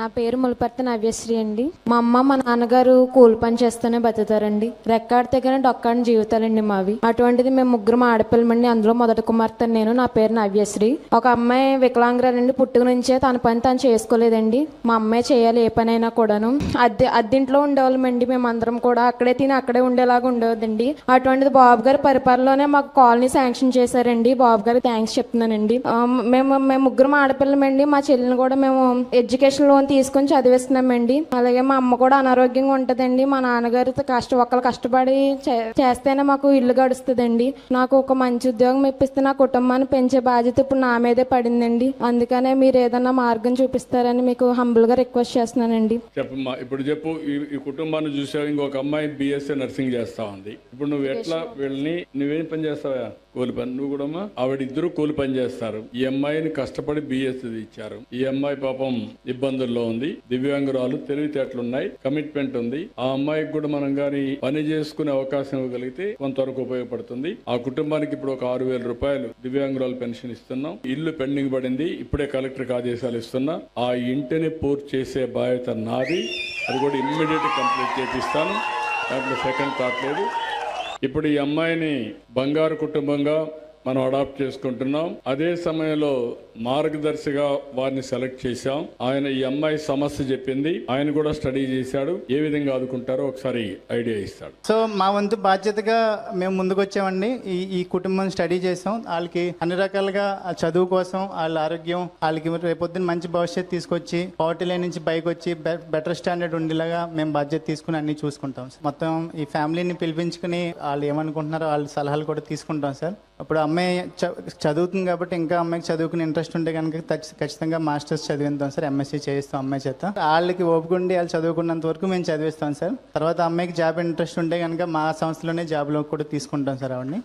నా పేరు ములపర్తి నవ్యశ్రీ అండి. మా అమ్మ మా నాన్నగారు కూలి పని చేస్తూనే బతుకుతారండి. రెక్కాడితే కానీ డొక్కాడిన జీవితాలండి మావి. అటువంటిది మేము ముగ్గురం ఆడపిల్లమండి. అందులో మొదటి కుమార్తె నేను. నా పేరు నవ్యశ్రీ. ఒక అమ్మాయి వికలాంగురాలండి. పుట్టుక నుంచే తన పని తను చేసుకోలేదండి. మా అమ్మాయి చేయాలి ఏ పనైనా కూడాను. అద్దెంట్లో ఉండేవాళ్ళమండి. మేమందరం కూడా అక్కడే తిని అక్కడే ఉండేలాగా ఉండేదండి. అటువంటిది బాబు గారి పరిపాలనలోనే మాకు కాలనీ శాంక్షన్ చేశారండి. బాబు గారికి థ్యాంక్స్ చెప్తున్నానండి. మేము ముగ్గురం ఆడపిల్లమండి. మా చెల్లిని కూడా మేము ఎడ్యుకేషన్ లోన్ తీసుకొని చదివిస్తున్నామండి. అలాగే మా అమ్మ కూడా అనారోగ్యంగా ఉంటదండి. మా నాన్నగారు ఒకళ్ళు కష్టపడి చేస్తేనే మాకు ఇల్లు గడుస్తుందండి. నాకు ఒక మంచి ఉద్యోగం ఇప్పిస్తే నా కుటుంబాన్ని పెంచే బాధ్యత ఇప్పుడు నా మీదే పడిందండి. అందుకనే మీరు ఏదన్నా మార్గం చూపిస్తారని మీకు హంబుల్ గా రిక్వెస్ట్ చేస్తున్నానండి. చెప్పమ్మా, ఇప్పుడు చెప్పు. ఈ కుటుంబాన్ని చూసావు. ఇంకొక అమ్మాయి BSc నర్సింగ్ చేస్తా ఉంది. ఇప్పుడు నువ్వు ఎట్లా వీళ్ళని నువ్వేం పని చేస్తావా? కూలి పని. నువ్వు కూడా ఆవిడిద్దరు కూలి పని చేస్తారు. ఈ అమ్మాయిని కష్టపడి BSc ఇచ్చారు. ఈ అమ్మాయి పాపం ఇబ్బందుల్లో ఉంది. దివ్యాంగురాలు, తెలివితేటలున్నాయి, కమిట్మెంట్ ఉంది. ఆ అమ్మాయికి కూడా మనం గాని పని చేసుకునే అవకాశం ఇవ్వగలిగితే కొంతవరకు ఉపయోగపడుతుంది. ఆ కుటుంబానికి ఇప్పుడు ఒక 6,000 రూపాయలు దివ్యాంగురాలు పెన్షన్ ఇస్తున్నాం. ఇల్లు పెండింగ్ పడింది. ఇప్పుడే కలెక్టర్కి ఆదేశాలు ఇస్తున్నా. ఆ ఇంటిని పూర్తి చేసే బాధ్యత నాది. అది కూడా ఇమ్మీడియట్ కంప్లీట్ చేపిస్తాను. దాంట్లో సెకండ్ థాట్ లేదు. ఇప్పుడు ఈ అమ్మాయిని బంగారు కుటుంబంగా మనం అడాప్ట్ చేసుకుంటున్నాం. అదే సమయంలో మార్గదర్శిగా వారిని సెలెక్ట్ చేశాం. ఆయన ఈ అమ్మాయి సమస్య చెప్పింది. ఆయన కూడా స్టడీ చేశాడు. ఏ విధంగా ఆదుకుంటారో ఒకసారి ఐడియా ఇస్తాడు. సో మా వంతు బాధ్యతగా మేము ముందుకు వచ్చామండి. ఈ కుటుంబం స్టడీ చేసాం. వాళ్ళకి అన్ని రకాలుగా చదువు కోసం, వాళ్ళ ఆరోగ్యం, వాళ్ళకి రేపొద్దున మంచి భవిష్యత్తు తీసుకొచ్చి పావర్టీ నుంచి పైకి వచ్చి బెటర్ స్టాండర్డ్ ఉండేలాగా మేము బాధ్యత తీసుకుని అన్ని చూసుకుంటాం. మొత్తం ఈ ఫ్యామిలీని పిలిపించుకుని వాళ్ళు ఏమనుకుంటున్నారో వాళ్ళ సలహాలు కూడా తీసుకుంటాం సార్. అప్పుడు అమ్మాయి చదువుతుంది కాబట్టి ఇంకా అమ్మాయికి చదువుకునే ఇంట్రెస్ట్ ఉంటే కనుక ఖచ్చితంగా మాస్టర్స్ చదివిస్తాం సార్. MSc చేయిస్తాం అమ్మాయి చేత. వాళ్ళకి ఓపుకుండి వాళ్ళు చదువుకున్నంత వరకు మేము చదివిస్తాం సార్. తర్వాత అమ్మాయికి జాబ్ ఇంట్రెస్ట్ ఉంటే కనుక మా సంస్థలోనే జాబ్లో కూడా తీసుకుంటాం సార్ ఆవిడని.